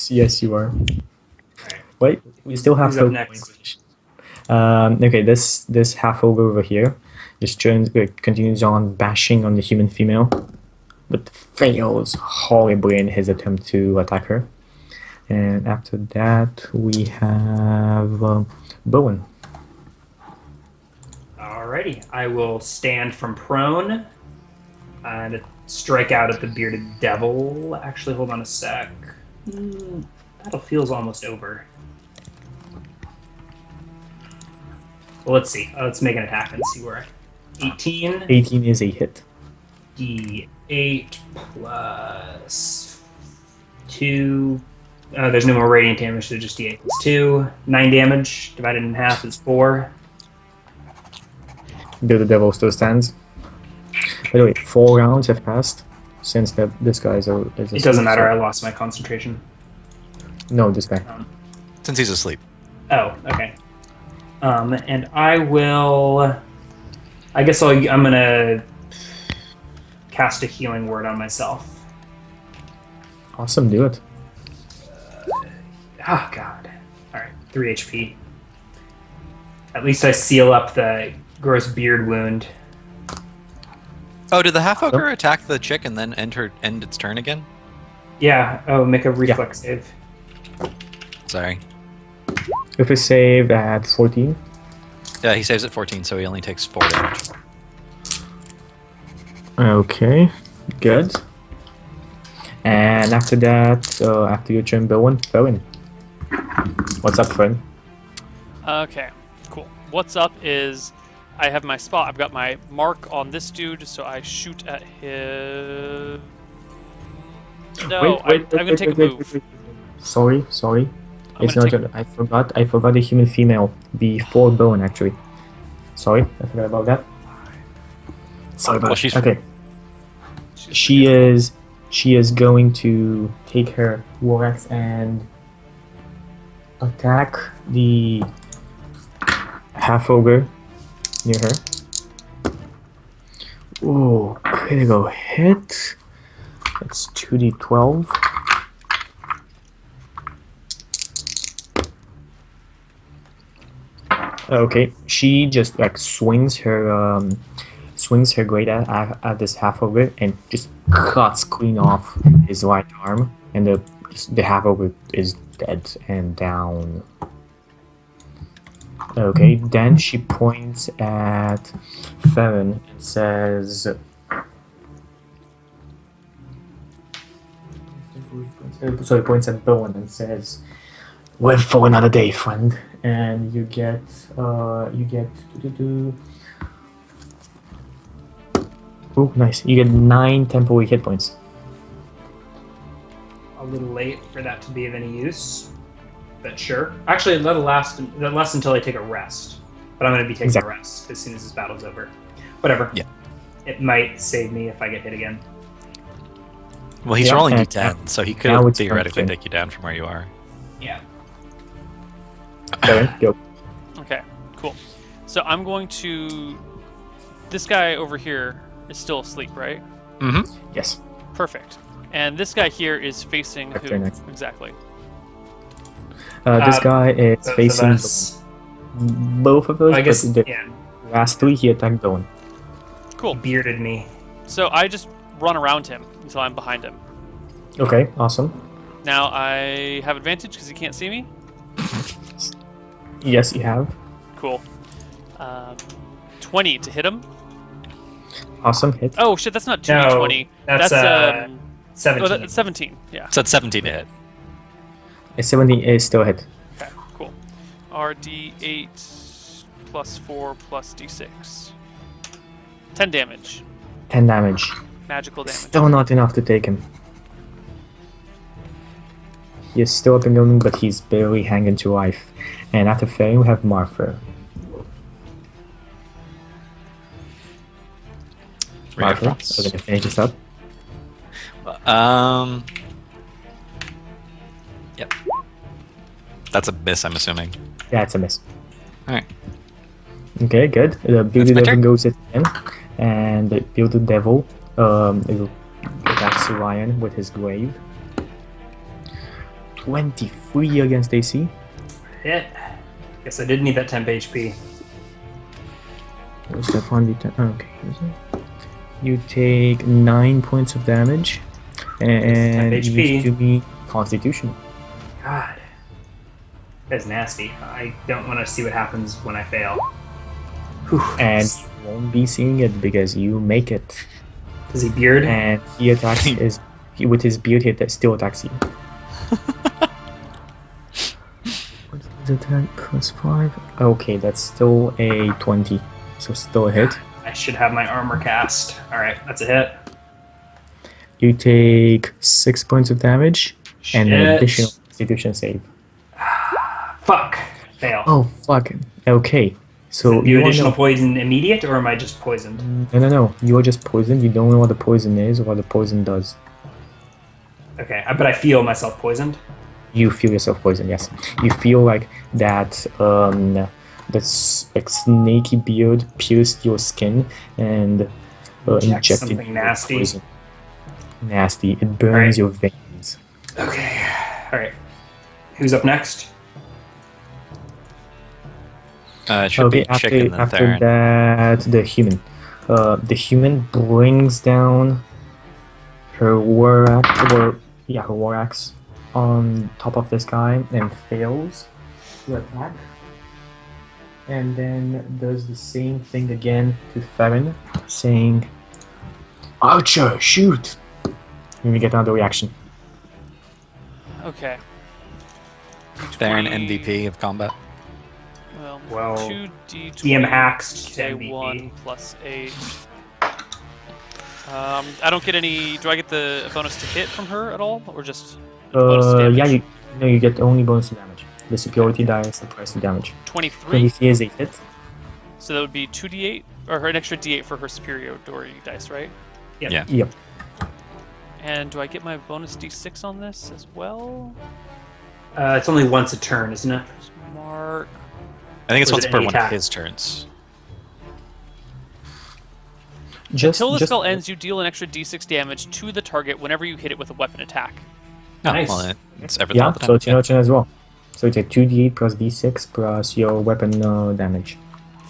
S2: yes, you are.
S3: Alright.
S2: Wait, we still have
S3: Who's up
S2: hope
S3: next?
S2: points. Okay, this half ogre over here just continues on bashing on the human female, but fails horribly in his attempt to attack her. And after that, we have Bowen.
S3: Alrighty, I will stand from prone and strike out at the bearded devil. Actually, hold on a sec. Battlefield's almost over. Well, let's see. Let's make an attack and see where. 18
S2: 18 is a hit.
S3: D8 plus 2. There's no more radiant damage, so just D8 plus 2. 9 damage divided in half is 4.
S2: The devil still stands. By the way, 4 rounds have passed since this guy is a.
S3: It doesn't matter. I lost my concentration.
S2: No, this guy.
S4: Since he's asleep.
S3: Oh, okay. And I will. I guess I'm gonna cast a healing word on myself.
S2: Awesome, do it.
S3: Oh God! All right, 3 HP. At least I seal up the gross beard wound.
S4: Oh, did the half ogre attack the chick and then end its turn again?
S3: Yeah. Oh, make a reflex save.
S4: Sorry.
S2: If we save at 14.
S4: Yeah, he saves at 14, so he only takes 4 damage.
S2: Okay, good. And after that, after your turn, Bowen. What's up, friend?
S1: Okay, cool. What's up is I have my spot. I've got my mark on this dude, so I shoot at him. No, I'm going to take a move.
S2: wait. Sorry.
S1: I'm
S2: It's
S1: gonna
S2: not.
S1: take-
S2: I forgot the human female before Bowen actually. Sorry, I forgot about that. Sorry about
S4: Well,
S2: that.
S4: she's-
S2: Okay. She is going to take her war axe and attack the half ogre near her. Ooh, critical hit. That's 2d12. Okay, she just like swings her great at this half ogre and just cuts clean off his right arm, and the half ogre is dead and down. Okay, then she points at Farron and says, so he points at Bowen and says, "Live for another day, friend." And you get oh nice, you get 9 temporary hit points.
S3: A little late for that to be of any use, but sure. Actually, that'll last until I take a rest. But I'm going to be taking
S2: Exactly.
S3: a rest as soon as this battle's over. Whatever.
S4: Yeah.
S3: It might save me if I get hit again.
S4: Well, he's
S2: Yeah,
S4: rolling
S2: and
S4: d10, so he could
S2: now it's
S4: theoretically
S2: my turn.
S4: take you down from where you are.
S3: Yeah.
S2: Farron, go.
S1: Okay, cool. So I'm going to. This guy over here is still asleep, right?
S4: Mm-hmm.
S2: Yes.
S1: Perfect. And this guy here is facing
S2: Back
S1: who?
S2: to next.
S1: Exactly.
S2: This guy is
S3: Both of
S2: facing
S3: us.
S2: both of those,
S3: I guess,
S2: but the
S3: yeah.
S2: last 3 he attacked Bowen.
S1: Cool.
S3: Bearded me.
S1: So I just run around him until I'm behind him.
S2: Okay, awesome.
S1: Now I have advantage because he can't see me.
S2: Yes, you have.
S1: Cool. 20 to hit him.
S2: Awesome hit.
S1: Oh shit, that's not
S3: No,
S1: 2d20.
S3: that's, 17.
S1: Oh, that's 17. Yeah.
S4: So that's 17 to hit.
S2: A 17 is still a hit.
S1: Okay. Cool. are D8 plus 4 plus D6. 10 damage.
S2: 10 damage.
S1: Magical damage.
S2: Still not enough to take him. He is still up and going, but he's barely hanging to life. And after Fairy, we have Martha. Martha, we're gonna finish this up.
S4: Yep. That's a miss, I'm assuming.
S2: Yeah, it's a miss.
S4: Alright.
S2: Okay, good. The Bearded
S4: my
S2: Devil
S4: turn.
S2: goes at again, and the Bearded Devil will attacks Ryan with his glaive. 23 against AC.
S3: Hit. Guess I did need that temp HP.
S2: What's that 1d10? Okay, here's it. You take 9 points of damage, and you
S3: HP.
S2: give me Constitution.
S3: God. That's nasty. I don't want to see what happens when I fail. Whew.
S2: And you won't be seeing it because you make it.
S3: Does he beard?
S2: And he attacks with his beard. He still attacks you. What's his attack? +5. Okay, that's still a 20. So still a hit.
S3: I should have my armor cast. Alright, that's a hit.
S2: You take 6 points of damage and an
S3: Shit.
S2: additional Constitution save.
S3: Fuck. Fail.
S2: Oh fuck. Okay. So
S3: Do
S2: you
S3: additional
S2: wanna...
S3: poison immediate, or am I just poisoned?
S2: No. You are just poisoned. You don't know what the poison is or what the poison does.
S3: Okay, but I feel myself poisoned.
S2: You feel yourself poisoned. Yes. You feel like that. That's like snaky beard pierced your skin and injected
S3: something
S2: you with
S3: nasty.
S2: poison. Nasty. It burns
S3: Alright.
S2: your veins.
S3: Okay. Alright. Who's up next?
S4: It should be chicken then
S2: after
S4: Theron.
S2: that, the human. The human brings down her war axe on top of this guy and fails to attack. And then does the same thing again to Farron, saying, "Archer, shoot!" And we get another reaction.
S1: Okay.
S4: Theron
S1: 20
S4: MVP of combat.
S3: Well,
S1: 2d20
S3: DM hacks to
S1: say
S3: MVP.
S1: 1 plus 8. I don't get any. Do I get the bonus to hit from her at all, or just bonus to damage?
S2: Yeah, you get only bonus to damage. The superiority dice applies to damage.
S1: 23.
S2: 23 is a hit.
S1: So that would be 2d8, or an extra d8 for her superiority dice, right?
S4: Yeah.
S2: Yep.
S1: And do I get my bonus d6 on this as well?
S3: It's only once a turn, isn't it?
S1: Mark.
S4: I think it's
S3: Or
S4: once
S3: is it
S4: per
S3: any
S4: one
S3: attack?
S4: of his turns.
S1: Until the spell ends, you deal an extra d6 damage to the target whenever you hit it with a weapon attack.
S4: Oh,
S3: Nice.
S4: well, it's everything
S2: Yeah,
S4: all the time.
S2: so it's your turn as well. So it's a 2d8 plus d6 plus your weapon damage.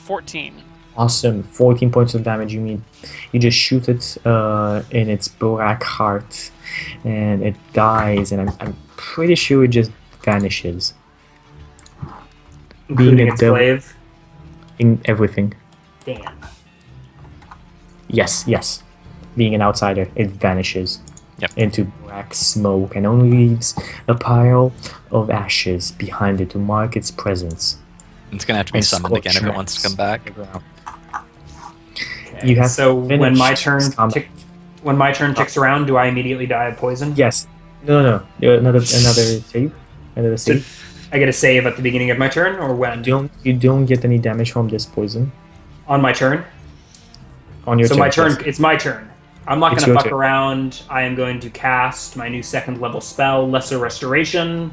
S1: 14.
S2: Awesome. 14 points of damage. You just shoot it in its black heart, and it dies. And I'm pretty sure it just vanishes
S3: Including
S2: a
S3: its
S2: devil.
S3: glaive.
S2: in everything.
S3: Damn.
S2: Yes. Being an outsider, it vanishes
S4: Yep.
S2: into black smoke and only leaves a pile of ashes behind it to mark its presence.
S4: It's gonna have to be
S2: And
S4: summoned again if it
S2: scorch
S4: wants to
S2: marks
S4: come back.
S2: on the ground.
S3: Okay,
S2: You have
S3: so when my
S2: finished
S3: turn
S2: combat.
S3: when my turn ticks around, do I immediately die of poison?
S2: Yes. No. Another save. Another
S3: So
S2: save.
S3: I get a save at the beginning of my turn, or when?
S2: You don't get any damage from this poison
S3: On my turn.
S2: on your
S3: So
S2: turn.
S3: my turn.
S2: yes.
S3: It's my turn. I'm not
S2: It's
S3: going to
S2: your
S3: fuck
S2: turn.
S3: around. I am going to cast my new second level spell, Lesser Restoration.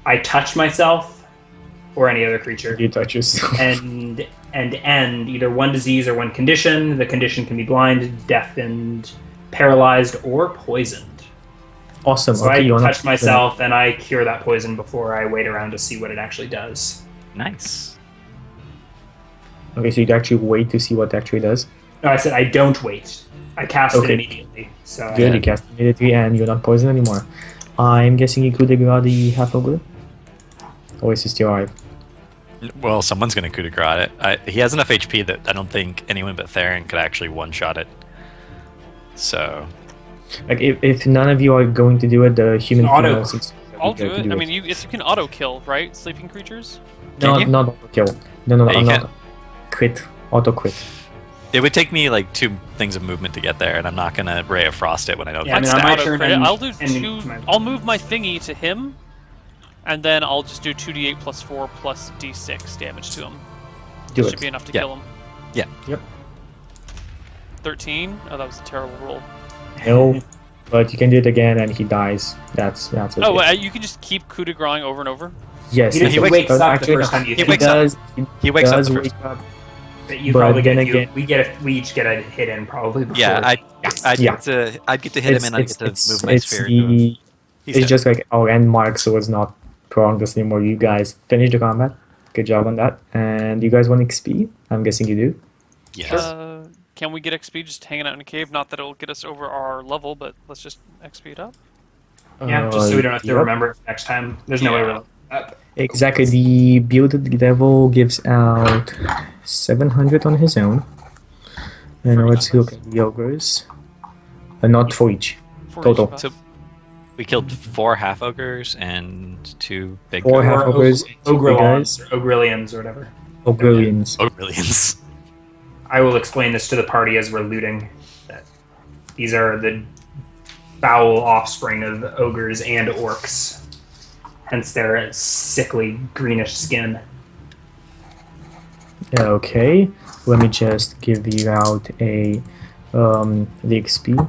S3: I touch myself or any other creature,
S2: You touch yourself.
S3: and end either one disease or one condition. The condition can be blind, deafened, paralyzed, or poisoned.
S2: Awesome.
S3: So
S2: okay,
S3: I
S2: you're
S3: touch
S2: not
S3: myself and I cure that poison before I wait around to see what it actually does.
S4: Nice.
S2: Okay, so you actually wait to see what it actually does.
S3: No, I said I don't wait. I cast it
S2: Okay.
S3: immediately. So
S2: Good, you cast immediately and you're not poisoned anymore. I'm guessing you could have the half ogre? Or is he still alive?
S4: Well, someone's gonna coup de grace it. He has enough HP that I don't think anyone but Theron could actually one-shot it. So,
S2: Like, if none of you are going to do it, the human
S3: Auto-
S2: female seems to
S1: I'll
S2: be
S1: do
S2: going to
S1: it. I mean, you can auto kill, right? Sleeping creatures.
S2: No,
S4: you?
S2: not auto kill. No,
S4: Yeah, you
S2: not
S4: can.
S2: crit. Auto crit.
S4: It would take me like 2 things of movement to get there, and I'm not gonna Ray of Frost it when I don't
S3: Yeah, I
S4: get
S3: mean, on
S4: stacked.
S3: my
S1: Auto
S3: turn,
S1: crit.
S3: and-
S1: I'll do
S3: and
S1: two.
S3: my-
S1: I'll move my thingy to him, and then I'll just do 2d8 plus 4 plus d6 damage to him.
S2: Do
S1: Should
S2: it.
S1: be enough to
S4: Yeah.
S1: kill him.
S4: Yeah.
S2: Yep.
S1: 13. Oh, that was a terrible roll.
S2: No, but you can do it again, and he dies. That's okay.
S1: Oh, you can just keep coup de grace over and over.
S2: Yes,
S3: He just
S4: he
S3: wakes
S2: does.
S3: up
S2: Actually,
S3: the first
S2: no.
S3: time you
S4: He
S3: hit
S4: wakes
S3: him.
S4: up.
S2: does.
S4: He wakes up
S2: does
S4: the
S2: wake
S4: first.
S2: up.
S3: But you
S2: But
S3: probably
S2: then
S3: get
S2: again-
S3: we each get a hit in probably. Before.
S4: Yeah, I'd
S2: Yeah.
S4: get to hit him, and I'd get to move my
S2: it's
S4: sphere. into him.
S2: the
S4: He's
S2: it's
S4: dead.
S2: just like our end mark, so it's not prolonged this anymore. You guys finish the combat. Good job on that. And you guys want XP? I'm guessing you do.
S4: Yes.
S1: Can we get XP just hanging out in a cave? Not that it'll get us over our level, but let's just XP it up.
S3: Yeah, just so we don't have to
S2: Yep.
S3: remember it next time. There's no way
S1: Yeah.
S3: we're looking it up.
S2: Exactly. The Bearded Devil gives out 700 on his own. And
S1: For
S2: let's
S1: each of
S2: look
S1: us?
S2: at the ogres. Not for each.
S1: For
S2: Total.
S1: each of us.
S4: So- We killed 4 half ogres and 2 big
S2: Four
S4: guys.
S2: half- ogres,
S3: Ogrillons or Ogrillions or whatever.
S2: Ogrillians.
S4: Ogrillions.
S3: I will explain this to the party as we're looting. That these are the foul offspring of ogres and orcs. Hence their sickly greenish skin.
S2: Okay. Let me just give you out a the XP.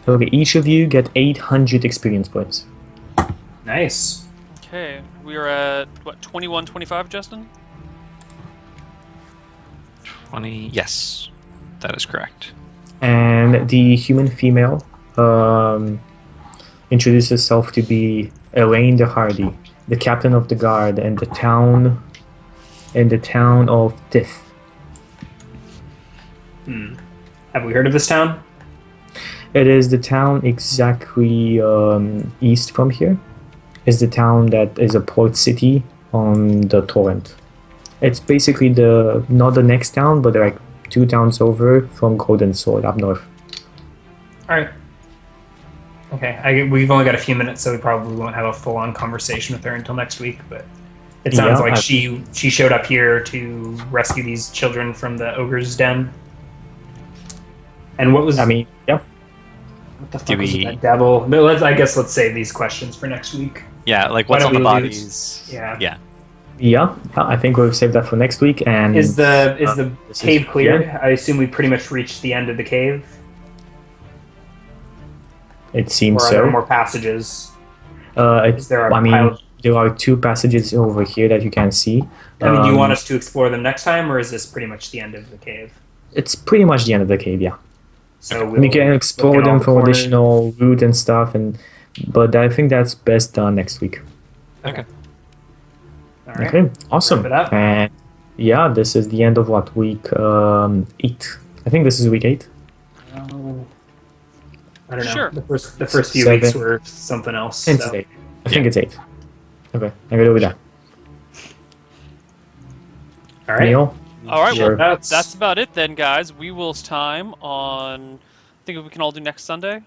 S2: Okay, each of you get 800 experience points.
S3: Nice.
S1: Okay, we are at what 21, 25, Justin?
S4: 20. Yes, that is correct.
S2: And the human female introduces herself to be Elaine the Hardy, the captain of the guard in the town of Tith.
S3: Have we heard of this town?
S2: It is the town exactly east from here. It's the town that is a port city on the torrent. It's basically not the next town, but like 2 towns over from Golden Sword up north.
S3: All right. Okay, we've only got a few minutes, so we probably won't have a full-on conversation with her until next week. But it sounds
S2: Yeah,
S3: like
S2: I-
S3: she showed up here to rescue these children from the ogre's den. And what was
S2: I mean, yep.
S3: what the
S4: Do
S3: fuck was
S4: we-
S3: that devil? But I guess let's save these questions for next week.
S4: Yeah, like
S3: Why
S4: what's
S3: don't
S4: on the
S3: we
S4: bodies?
S3: Yeah.
S4: Yeah.
S2: Yeah, I think we'll save that for next week. And
S3: Is the
S2: this
S3: cave
S2: is-
S3: cleared?
S2: yeah.
S3: I assume we pretty much reached the end of the cave.
S2: It
S3: Or
S2: seems
S3: are there
S2: so.
S3: more passages?
S2: It's,
S3: Is there a
S2: I mean,
S3: pile-
S2: there are 2 passages over here that you can see.
S3: I mean, do you want
S2: Um,
S3: us to explore them next time, or is this pretty much the end of the cave?
S2: It's pretty much the end of the cave, yeah.
S3: So
S2: We can explore
S3: look in all
S2: them
S3: the
S2: for
S3: corners.
S2: additional loot and stuff, but I think that's best done next week.
S4: Okay.
S3: All right.
S2: Okay, awesome.
S3: Wrap it up.
S2: And yeah, this is the end of what, week 8? I think this is week 8.
S3: I don't know.
S1: Sure.
S3: The first few
S2: 7.
S3: weeks were something else.
S2: It's
S3: so.
S2: 8. I think it's 8. Okay, I gotta go with that.
S3: All right.
S2: Neil?
S1: All right,
S2: Sure.
S1: well, that's about it then, guys. We will time on. I think we can all do next Sunday.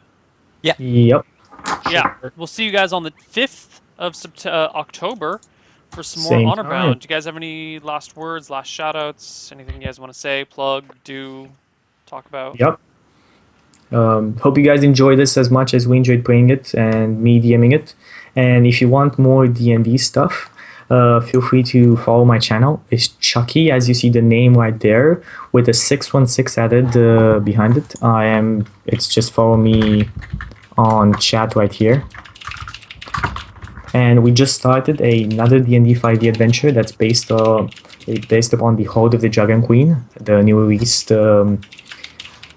S2: Yep.
S1: Yeah, we'll see you guys on the 5th of October for some more
S2: Same
S1: Honorbound.
S2: time.
S1: Do you guys have any last words, last shout-outs, anything you guys want to say, plug, do, talk about?
S2: Yep. Hope you guys enjoy this as much as we enjoyed playing it and me DMing it. And if you want more D&D stuff, feel free to follow my channel. It's Chucky, as you see the name right there, with a 616 added behind it. It's just follow me on chat right here. And we just started another D&D 5e adventure that's based upon the Hold of the Dragon Queen, the new released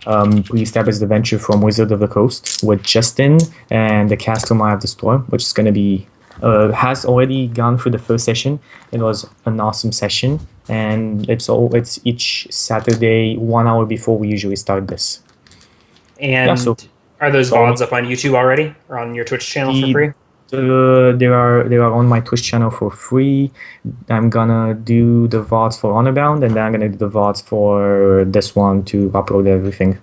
S2: pre-established adventure from Wizard of the Coast with Justin and the cast from Eye of the Storm, which is going to be has already gone through the first session. It was an awesome session, and it's each Saturday 1 hour before we usually start this.
S3: And
S2: Yeah, so-
S3: are those
S2: so-
S3: VODs up on YouTube already, or on your Twitch channel for
S2: The-
S3: free?
S2: They are on my Twitch channel for free. I'm gonna do the VODs for Honorbound, and then I'm gonna do the VODs for this one to upload everything.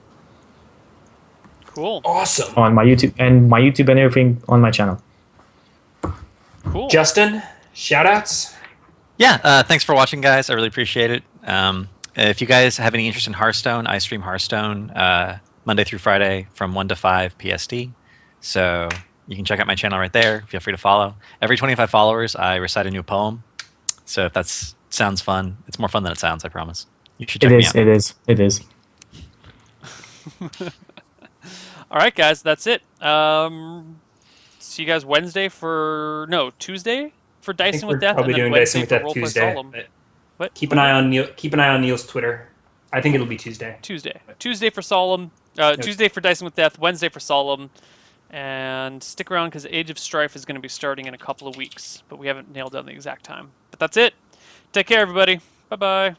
S1: Cool.
S3: Awesome.
S2: on my YouTube and everything on my channel.
S1: Cool.
S3: Justin, shoutouts.
S4: Yeah, thanks for watching, guys. I really appreciate it. If you guys have any interest in Hearthstone, I stream Hearthstone Monday through Friday from 1 to 5 PST. So you can check out my channel right there. Feel free to follow. Every 25 followers, I recite a new poem. So if that sounds fun, it's more fun than it sounds, I promise. You should check me out.
S2: It is.
S1: All right, guys, that's it. See you guys Tuesday for Dicing with Death,
S3: probably
S1: and then
S3: doing
S1: Wednesday
S3: Dicing with
S1: for
S3: Death
S1: Roleplay
S3: Tuesday.
S1: Solemn. What?
S3: Keep an eye on Neil. Keep an eye on Neil's Twitter. I think it'll be Tuesday.
S1: Tuesday for Solemn. Tuesday for Dicing with Death. Wednesday for Solemn. And stick around because Age of Strife is going to be starting in a couple of weeks, but we haven't nailed down the exact time. But that's it. Take care, everybody. Bye-bye.